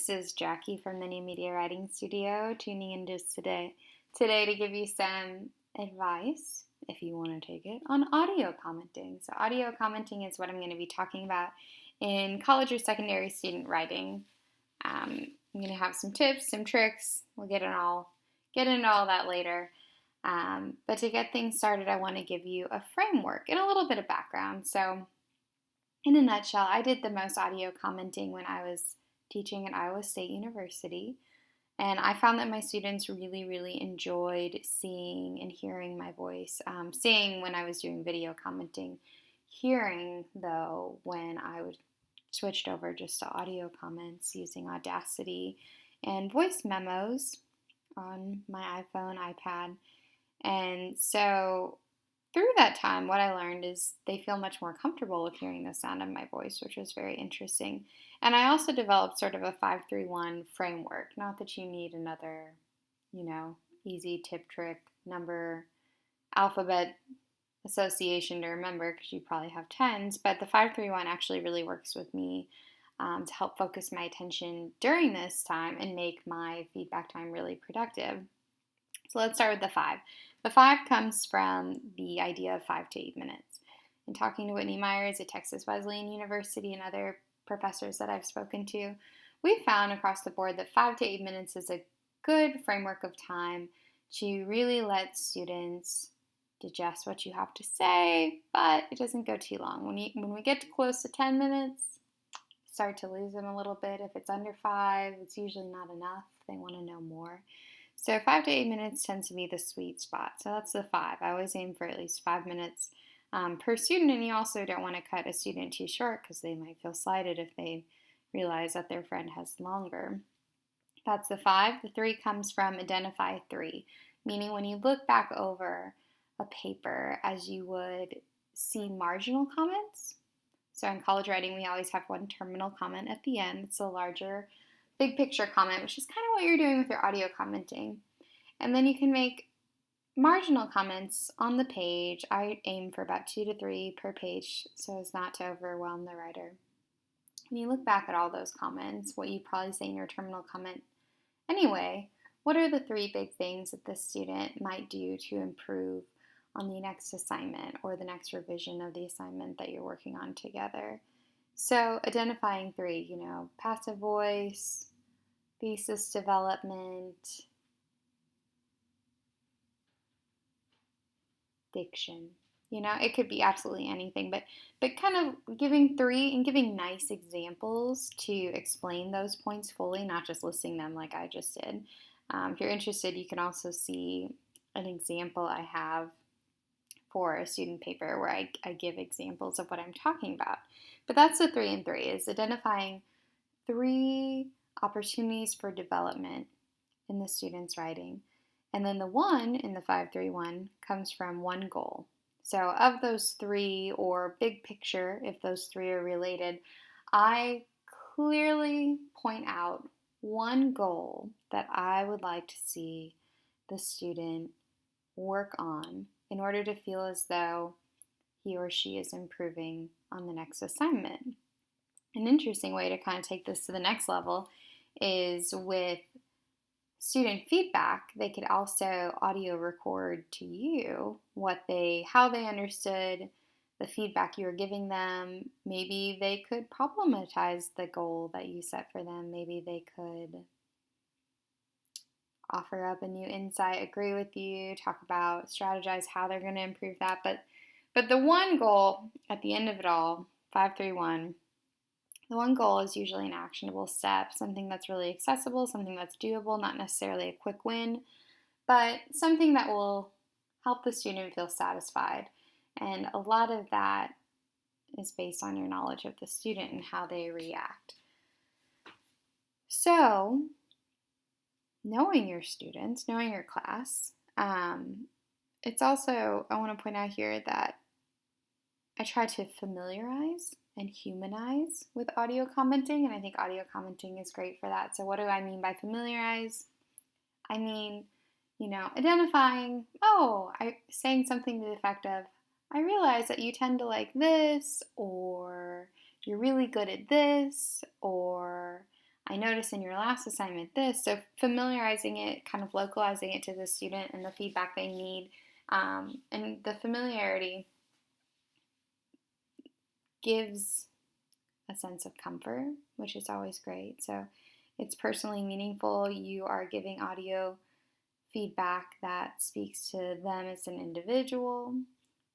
This is Jackie from the New Media Writing Studio, tuning in just today to give you some advice, if you want to take it, on audio commenting. So audio commenting is what I'm going to be talking about in college or secondary student writing. I'm going to have some tips, some tricks. We'll get into all that later. But to get things started, I want to give you a framework and a little bit of background. So in a nutshell, I did the most audio commenting when I was teaching at Iowa State University, and I found that my students really enjoyed seeing and hearing my voice, seeing when I was doing video commenting, hearing, though, when I would switched over just to audio comments using Audacity and voice memos on my iPhone, iPad. And so through that time, what I learned is they feel much more comfortable with hearing the sound of my voice, which was very interesting. And I also developed sort of a 5-3-1 framework. Not that you need another, easy tip, trick, number, alphabet association to remember, because you probably have tens, but the 5-3-1 actually really works with me to help focus my attention during this time and make my feedback time really productive. So let's start with the 5. The 5 comes from the idea of 5 to 8 minutes. In talking to Whitney Myers at Texas Wesleyan University and other professors that I've spoken to, we found across the board that 5 to 8 minutes is a good framework of time to really let students digest what you have to say, but it doesn't go too long. When we get close to 10 minutes, start to lose them a little bit. If it's under 5, it's usually not enough. They want to know more. So 5 to 8 minutes tends to be the sweet spot. So that's the 5. I always aim for at least 5 minutes per student, and you also don't want to cut a student too short because they might feel slighted if they realize that their friend has longer. That's the 5. The 3 comes from identify 3, meaning when you look back over a paper as you would see marginal comments. So in college writing, we always have one terminal comment at the end. It's a larger big picture comment, which is kind of what you're doing with your audio commenting. And then you can make marginal comments on the page. I aim for about 2 to 3 per page so as not to overwhelm the writer. When you look back at all those comments, what you probably say in your terminal comment anyway, what are the 3 big things that the student might do to improve on the next assignment or the next revision of the assignment that you're working on together? So identifying 3, passive voice, thesis development, diction. It could be absolutely anything, but kind of giving 3 and giving nice examples to explain those points fully, not just listing them like I just did. If you're interested, you can also see an example I have for a student paper where I give examples of what I'm talking about. But that's the 3 and 3, is identifying 3 opportunities for development in the student's writing. And then the 1 in the 5-3-1 comes from one goal. So of those 3, or big picture, if those 3 are related, I clearly point out one goal that I would like to see the student work on in order to feel as though he or she is improving on the next assignment. An interesting way to kind of take this to the next level is with student feedback. They could also audio record to you how they understood the feedback you were giving them. Maybe they could problematize the goal that you set for them. Maybe they could offer up a new insight, agree with you, talk about, strategize how they're going to improve that. But the one goal at the end of it all, 5-3-1, the one goal is usually an actionable step, something that's really accessible, something that's doable, not necessarily a quick win, but something that will help the student feel satisfied. And a lot of that is based on your knowledge of the student and how they react. So, knowing your students, knowing your class, it's also, I want to point out here that I try to familiarize and humanize with audio commenting, and I think audio commenting is great for that. So what do I mean by familiarize? I mean, identifying, saying something to the effect of, I realize that you tend to like this, or you're really good at this, or I noticed in your last assignment this. So familiarizing it, kind of localizing it to the student and the feedback they need. And the familiarity gives a sense of comfort, which is always great. So it's personally meaningful. You are giving audio feedback that speaks to them as an individual,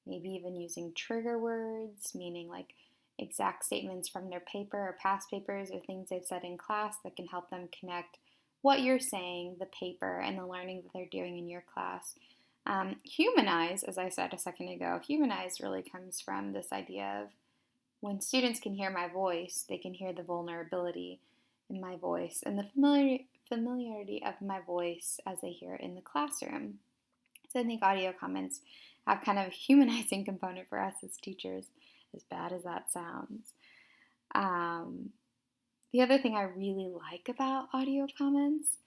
maybe even using trigger words, meaning like exact statements from their paper or past papers or things they've said in class that can help them connect what you're saying, the paper, and the learning that they're doing in your class. Humanize, as I said a second ago, humanize really comes from this idea of when students can hear my voice, they can hear the vulnerability in my voice and the familiarity of my voice as they hear it in the classroom. So I think audio comments have kind of a humanizing component for us as teachers, as bad as that sounds. The other thing I really like about audio comments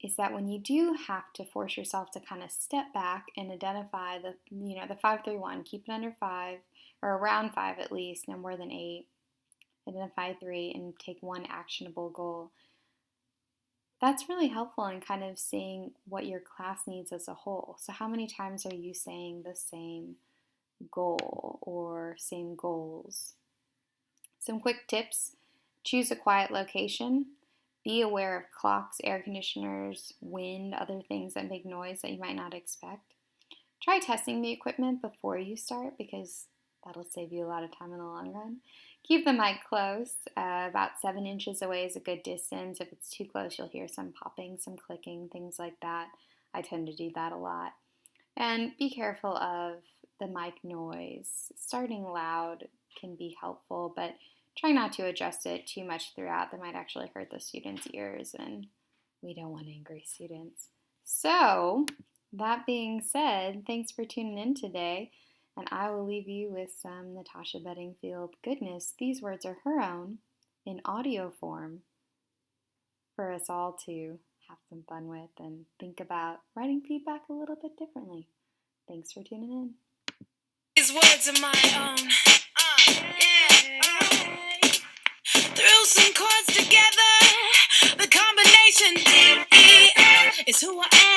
is that when you do have to force yourself to kind of step back and identify the 5-3-1, keep it under 5 or around 5 at least, no more than 8, identify 3 and take one actionable goal. That's really helpful in kind of seeing what your class needs as a whole. So how many times are you saying the same goal or same goals? Some quick tips: choose a quiet location. Be aware of clocks, air conditioners, wind, other things that make noise that you might not expect. Try testing the equipment before you start because that'll save you a lot of time in the long run. Keep the mic close. About 7 inches away is a good distance. If it's too close, you'll hear some popping, some clicking, things like that. I tend to do that a lot. And be careful of the mic noise. Starting loud can be helpful, but try not to adjust it too much throughout. That might actually hurt the students' ears, and we don't want angry students. So, that being said, thanks for tuning in today, and I will leave you with some Natasha Bedingfield goodness. These words are her own in audio form for us all to have some fun with and think about writing feedback a little bit differently. Thanks for tuning in. These words are my own. Threw some chords together. The combination D-E-F is who I am.